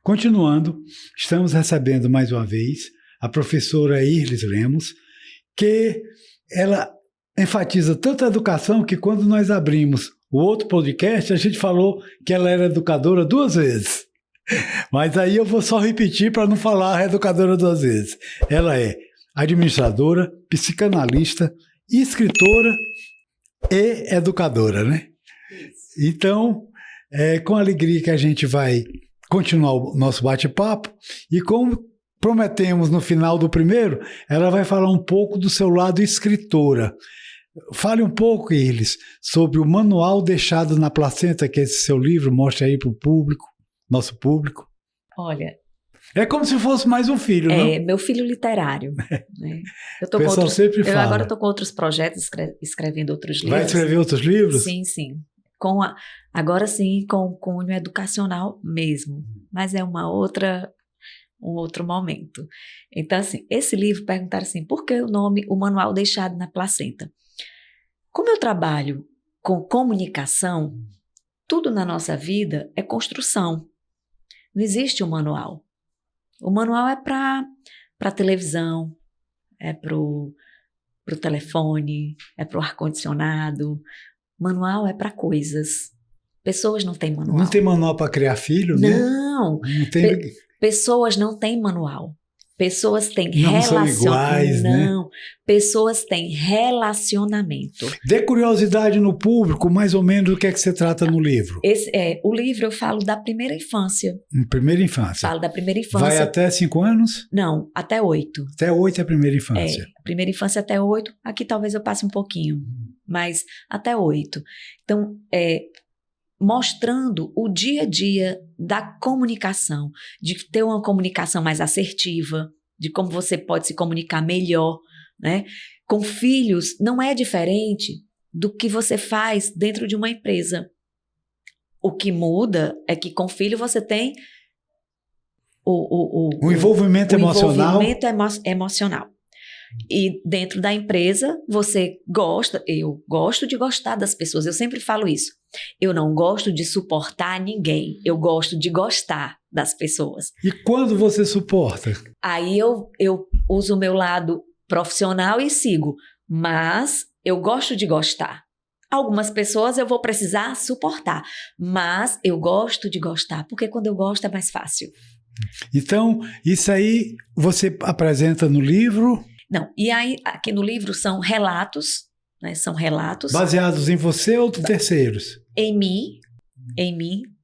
Continuando, estamos recebendo mais uma vez a professora Irlis Lemos, que ela enfatiza tanto a educação que quando nós abrimos o outro podcast, a gente falou que ela era educadora 2 vezes. Mas aí eu vou só repetir para não falar educadora 2 vezes. Ela é administradora, psicanalista, escritora e educadora, né? Isso. Então, é com alegria que a gente vai continuar o nosso bate-papo e como prometemos no final do primeiro, ela vai falar um pouco do seu lado escritora. Fale um pouco, Irlis, sobre o Manual Deixado na Placenta, que é esse seu livro, mostre aí para o público, nosso público. Olha... É como se fosse mais um filho, não? É, meu filho literário. Né? Agora estou com outros projetos, escrevendo outros livros. Vai escrever outros livros? Sim, sim. Agora sim, com cunho educacional mesmo. Mas é um outro momento. Então, assim, esse livro, perguntaram assim, por que o nome, o Manual Deixado na Placenta? Como eu trabalho com comunicação, tudo na nossa vida é construção. Não existe um manual. O manual é para televisão, é para o telefone, é para o ar-condicionado. Manual é para coisas. Pessoas não têm manual. Não tem manual para criar filho, né? Não tem... Pessoas não têm manual. Pessoas têm são iguais, não. Né? Pessoas têm relacionamento. Dê curiosidade no público, mais ou menos, do que é que você trata no livro. O livro eu falo da primeira infância. Primeira infância. Falo da primeira infância. Vai até 5 anos? Não, até 8. Até 8 é a primeira infância. Primeira infância até 8. Aqui talvez eu passe um pouquinho, mas até 8. Então, mostrando o dia a dia da comunicação, de ter uma comunicação mais assertiva, de como você pode se comunicar melhor, né? Com filhos não é diferente do que você faz dentro de uma empresa. O que muda é que com filho você tem o envolvimento emocional. Envolvimento emocional. E dentro da empresa, eu gosto de gostar das pessoas, eu sempre falo isso. Eu não gosto de suportar ninguém, eu gosto de gostar das pessoas. E quando você suporta? Aí eu uso o meu lado profissional e sigo, mas eu gosto de gostar. Algumas pessoas eu vou precisar suportar, mas eu gosto de gostar, porque quando eu gosto é mais fácil. Então, isso aí você apresenta no livro? Não, e aí aqui no livro são relatos, né? São relatos. Baseados em você ou de terceiros? Em mim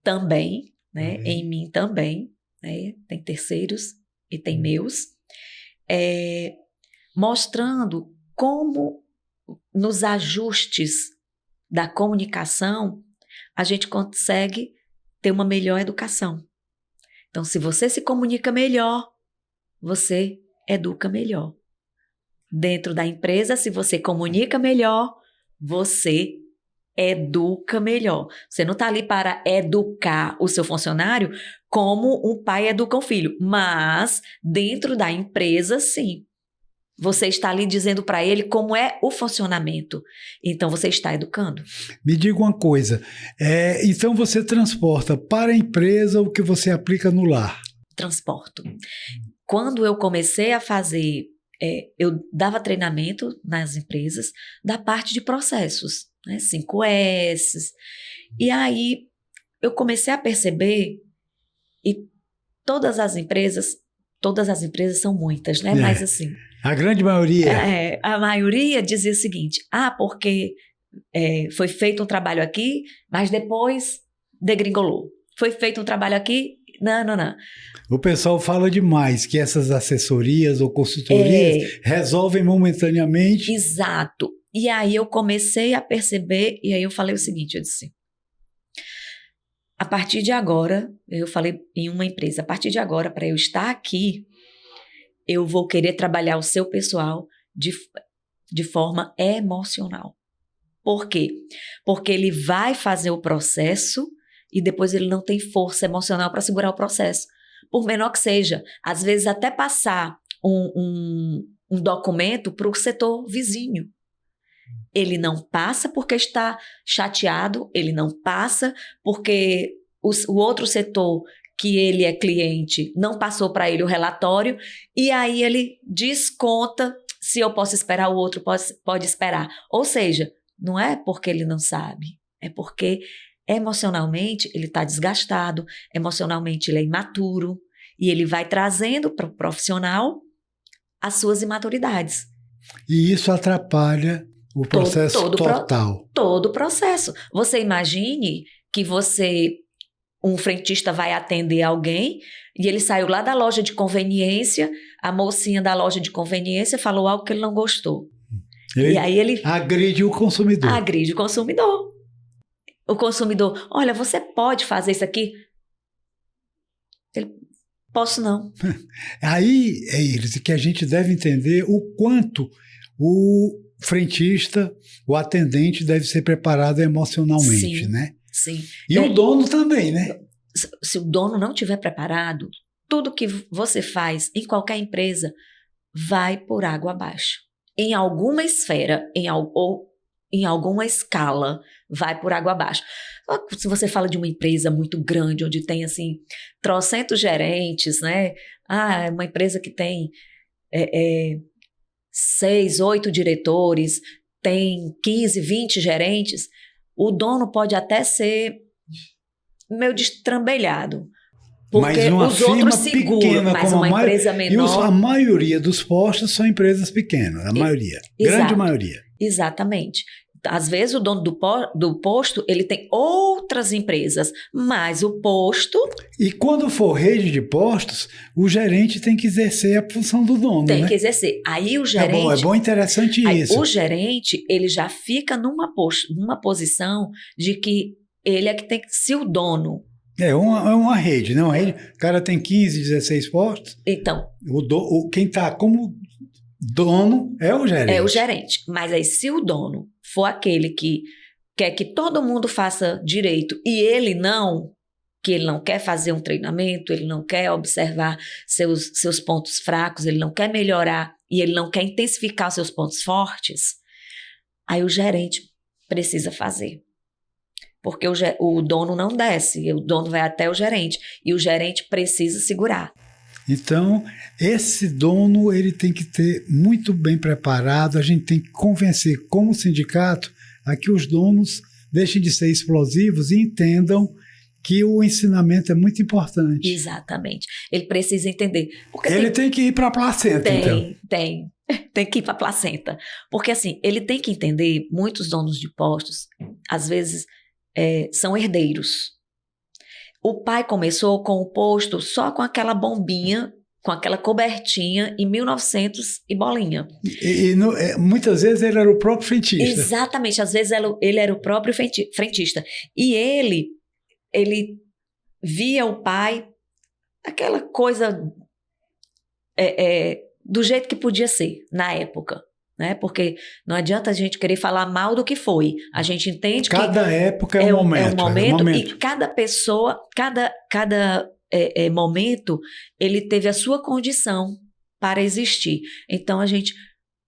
também, né? Em mim também, né? Tem terceiros e tem meus. Mostrando como nos ajustes da comunicação a gente consegue ter uma melhor educação. Então, se você se comunica melhor, você educa melhor. Dentro da empresa, se você comunica melhor, você educa melhor. Você não está ali para educar o seu funcionário como um pai educa um filho, mas dentro da empresa, sim. Você está ali dizendo para ele como é o funcionamento. Então, você está educando. Me diga uma coisa. Então, você transporta para a empresa o que você aplica no lar? Transporto. Quando eu comecei a fazer... eu dava treinamento nas empresas da parte de processos, né? 5S. E aí, eu comecei a perceber, e todas as empresas são muitas, né? Mas assim... A grande maioria. A maioria dizia o seguinte, porque foi feito um trabalho aqui, mas depois degringolou. Foi feito um trabalho aqui, não. O pessoal fala demais que essas assessorias ou consultorias resolvem momentaneamente. Exato. E aí eu comecei a perceber, e aí eu falei o seguinte, eu disse, a partir de agora, eu falei em uma empresa, a partir de agora, para eu estar aqui, eu vou querer trabalhar o seu pessoal de forma emocional. Por quê? Porque ele vai fazer o processo e depois ele não tem força emocional para segurar o processo. Por menor que seja. Às vezes até passar um documento para o setor vizinho. Ele não passa porque está chateado, ele não passa porque o outro setor que ele é cliente, não passou para ele o relatório, e aí ele desconta se eu posso esperar, o outro pode esperar. Ou seja, não é porque ele não sabe, é porque emocionalmente ele está desgastado, emocionalmente ele é imaturo, e ele vai trazendo para o profissional as suas imaturidades. E isso atrapalha o processo total. Todo o processo. Você imagine que um frentista vai atender alguém e ele saiu lá da loja de conveniência, a mocinha da loja de conveniência falou algo que ele não gostou. E aí ele agride o consumidor. Agride o consumidor. O consumidor, olha, você pode fazer isso aqui? Ele, posso não. Aí é eles que a gente deve entender o quanto o frentista, o atendente deve ser preparado emocionalmente, sim, né? Sim. E o dono também, né? Se o dono não estiver preparado, tudo que você faz em qualquer empresa vai por água abaixo. Em alguma esfera, ou em alguma escala, vai por água abaixo. Se você fala de uma empresa muito grande, onde tem, assim, trocentos gerentes, né? É uma empresa que tem 6, 8 diretores, tem 15, 20 gerentes, o dono pode até ser meio destrambelhado. Porque os outros seguram, mas uma empresa menor... E a maioria dos postos são empresas pequenas, a maioria, grande maioria. Exatamente. Às vezes o dono do posto, ele tem outras empresas, mas o posto... E quando for rede de postos, o gerente tem que exercer a função do dono, Tem né? que exercer. Aí o gerente... É bom, interessante isso. O gerente, ele já fica numa posição de que ele é que tem que... Se o dono... É uma rede, né? Uma rede, o cara tem 15, 16 postos. Então... Quem está como dono é o gerente. É o gerente. Mas aí, se o dono for aquele que quer que todo mundo faça direito e ele não, que ele não quer fazer um treinamento, ele não quer observar seus pontos fracos, ele não quer melhorar e ele não quer intensificar os seus pontos fortes, aí o gerente precisa fazer. Porque o dono não desce, o dono vai até o gerente e o gerente precisa segurar. Então, esse dono ele tem que ter muito bem preparado, a gente tem que convencer como sindicato a que os donos deixem de ser explosivos e entendam que o ensinamento é muito importante. Exatamente. Ele precisa entender. Porque ele tem que ir para a placenta, então. Tem que ir para a placenta. Porque assim, ele tem que entender, muitos donos de postos, às vezes, são herdeiros. O pai começou com o posto só com aquela bombinha, com aquela cobertinha em 1900 e bolinha. Muitas vezes ele era o próprio frentista. Exatamente, às vezes ele era o próprio frentista. E ele via o pai, aquela coisa do jeito que podia ser na época. Né? Porque não adianta a gente querer falar mal do que foi. A gente entende que... Cada época é um momento. E cada pessoa, cada momento, ele teve a sua condição para existir. Então, a gente...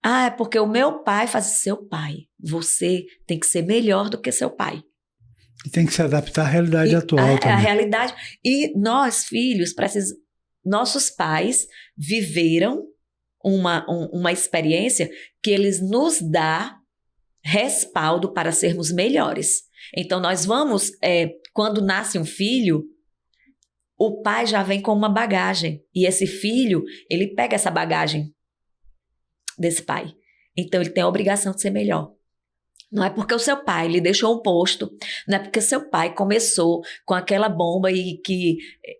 é porque o meu pai faz... Seu pai. Você tem que ser melhor do que seu pai. E tem que se adaptar à realidade atual também. A realidade... E nós, filhos, nossos pais viveram uma experiência que eles nos dá respaldo para sermos melhores. Então, nós vamos... quando nasce um filho, o pai já vem com uma bagagem. E esse filho, ele pega essa bagagem desse pai. Então, ele tem a obrigação de ser melhor. Não é porque o seu pai lhe deixou um posto, não é porque seu pai começou com aquela bomba e que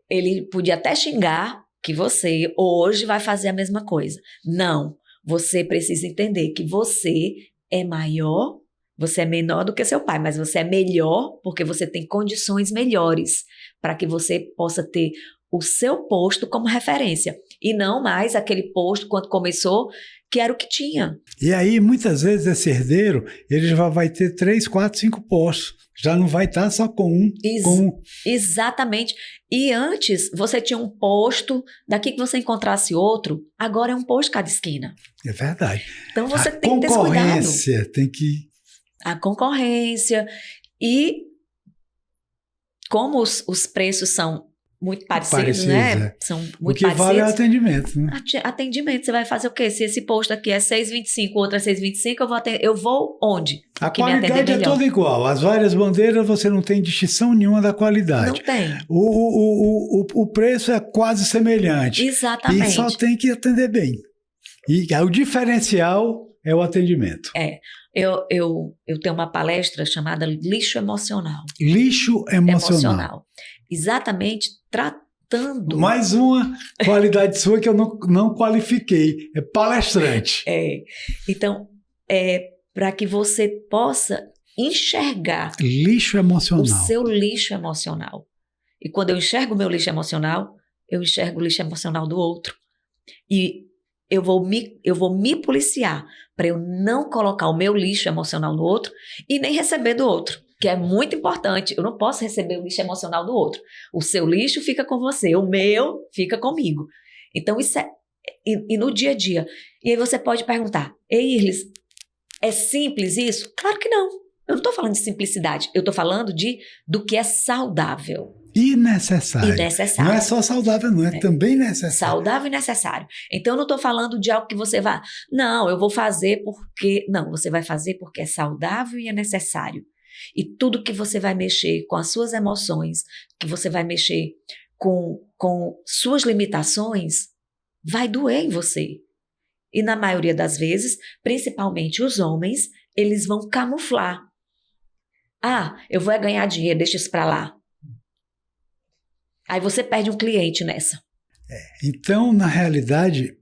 ele podia até xingar que você hoje vai fazer a mesma coisa. Não, você precisa entender que você é maior, você é menor do que seu pai, mas você é melhor porque você tem condições melhores para que você possa ter o seu posto como referência e não mais aquele posto quando começou que era o que tinha. E aí, muitas vezes, esse herdeiro, ele já vai ter 3, 4, 5 postos. Já não vai estar só com um. Exatamente. E antes, você tinha um posto, daqui que você encontrasse outro, agora é um posto cada esquina. É verdade. Então, você tem que ter esse cuidado. A concorrência tem que... A concorrência. E como os preços são muito parecidos, né? É. São muito o que parecidos. vale é o atendimento, né? Atendimento, você vai fazer o quê? Se esse posto aqui é 6,25, o outro é 6,25, eu vou onde? A qualidade é toda igual. As várias bandeiras você não tem distinção nenhuma da qualidade. Não tem. O preço é quase semelhante. Exatamente. E só tem que atender bem. E o diferencial é o atendimento. Eu tenho uma palestra chamada Lixo Emocional. Lixo emocional. Exatamente tratando... Mais uma qualidade sua que eu não qualifiquei. É palestrante. Então, para que você possa enxergar lixo emocional. O seu lixo emocional. E quando eu enxergo o meu lixo emocional, eu enxergo o lixo emocional do outro. E eu vou me policiar para eu não colocar o meu lixo emocional no outro e nem receber do outro, que é muito importante. Eu não posso receber o lixo emocional do outro. O seu lixo fica com você, o meu fica comigo. Então, isso é... E no dia a dia. E aí você pode perguntar, ei, Irlis, é simples isso? Claro que não. Eu não estou falando de simplicidade. Eu estou falando do que é saudável. E necessário. Não é só saudável, não. É também necessário. Saudável e necessário. Então, eu não estou falando de algo que você vai... Não, eu vou fazer porque... Não, você vai fazer porque é saudável e é necessário. E tudo que você vai mexer com as suas emoções, que você vai mexer com suas limitações, vai doer em você. E na maioria das vezes, principalmente os homens, eles vão camuflar. Eu vou ganhar dinheiro, deixa isso para lá. Aí você perde um cliente nessa. Então, na realidade,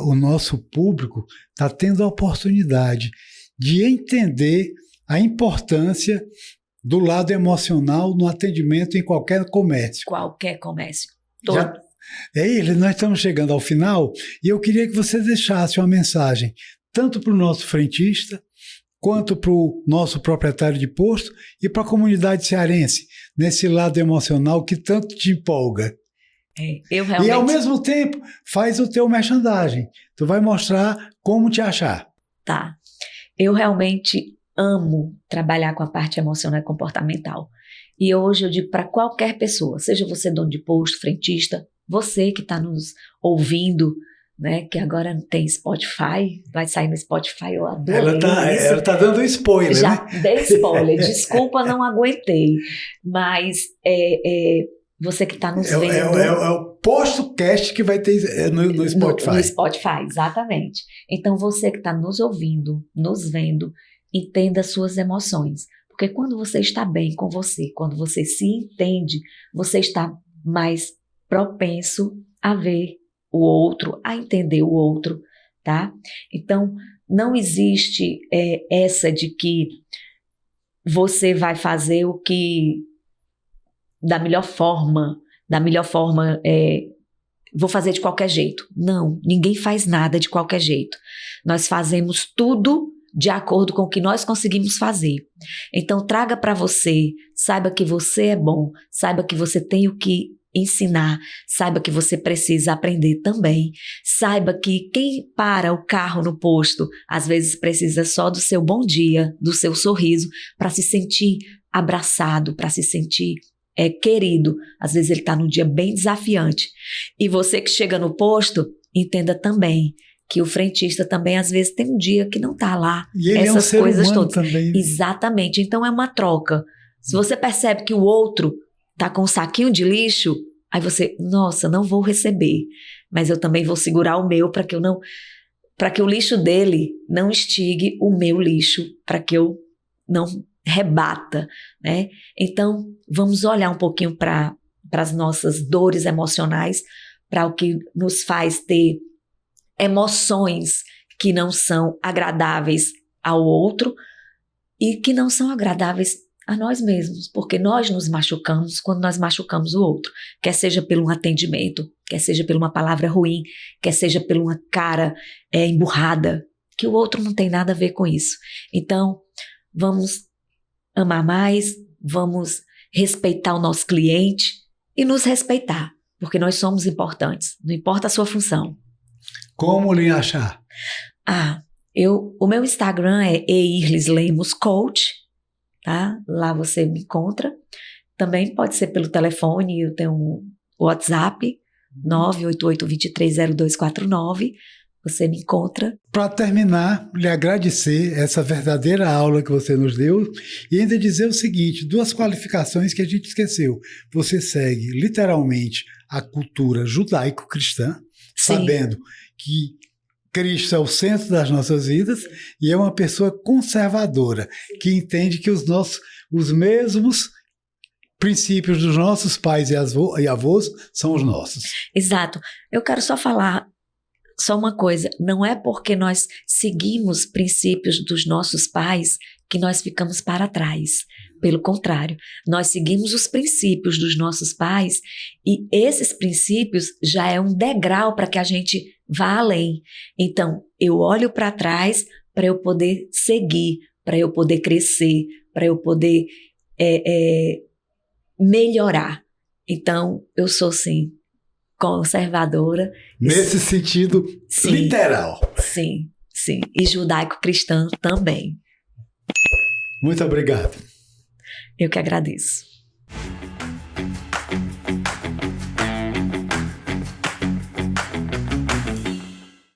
o nosso público está tendo a oportunidade de entender a importância do lado emocional no atendimento em qualquer comércio. Qualquer comércio. Nós estamos chegando ao final e eu queria que você deixasse uma mensagem tanto para o nosso frentista quanto para o nosso proprietário de posto e para a comunidade cearense, nesse lado emocional que tanto te empolga. E ao mesmo tempo faz o teu merchandising. Tu vai mostrar como te achar. Tá. Eu realmente amo trabalhar com a parte emocional e comportamental. E hoje eu digo para qualquer pessoa, seja você dono de posto, frentista, você que está nos ouvindo, né, que agora tem Spotify, vai sair no Spotify, eu adorei isso. Ela está dando spoiler, Já né? dei spoiler, desculpa, não aguentei. Mas você que está nos vendo... É o postcast que vai ter no Spotify. No Spotify, exatamente. Então você que está nos ouvindo, nos vendo, entenda suas emoções. Porque quando você está bem com você, quando você se entende, você está mais propenso a ver o outro, a entender o outro, tá? Então, não existe essa de que você vai fazer o que da melhor forma, vou fazer de qualquer jeito. Não, ninguém faz nada de qualquer jeito. Nós fazemos tudo de acordo com o que nós conseguimos fazer. Então, traga para você, saiba que você é bom, saiba que você tem o que ensinar, saiba que você precisa aprender também, saiba que quem para o carro no posto, às vezes precisa só do seu bom dia, do seu sorriso, para se sentir abraçado, para se sentir querido. Às vezes ele está num dia bem desafiante. E você que chega no posto, entenda também que o frentista também às vezes tem um dia que não está lá. E ele essas é um coisas ser humano todas. Também. Exatamente. Então é uma troca. Se você percebe que o outro tá com um saquinho de lixo, aí você, nossa, não vou receber, mas eu também vou segurar o meu para que o lixo dele não instigue o meu lixo, para que eu não rebata, né? Então, vamos olhar um pouquinho para as nossas dores emocionais, para o que nos faz ter emoções que não são agradáveis ao outro e que não são agradáveis a nós mesmos, porque nós nos machucamos quando nós machucamos o outro, quer seja por um atendimento, quer seja por uma palavra ruim, quer seja por uma cara emburrada, que o outro não tem nada a ver com isso. Então, vamos amar mais, vamos respeitar o nosso cliente e nos respeitar, porque nós somos importantes, não importa a sua função. Como lhe achar? O meu Instagram é Irlis Lemos Coach, tá? Lá você me encontra. Também pode ser pelo telefone, eu tenho WhatsApp, 988230249. Você me encontra. Para terminar, lhe agradecer essa verdadeira aula que você nos deu e ainda dizer o seguinte, 2 qualificações que a gente esqueceu. Você segue literalmente a cultura judaico-cristã, sabendo que Cristo é o centro das nossas vidas e é uma pessoa conservadora, que entende que os mesmos princípios dos nossos pais e avós são os nossos. Exato. Eu quero só falar só uma coisa, não é porque nós seguimos princípios dos nossos pais que nós ficamos para trás. Pelo contrário, nós seguimos os princípios dos nossos pais e esses princípios já é um degrau para que a gente vá além. Então, eu olho para trás para eu poder seguir, para eu poder crescer, para eu poder melhorar. Então, eu sou, sim, conservadora. Nesse sentido, sim, literal. Sim, sim. E judaico-cristã também. Muito obrigado. Eu que agradeço.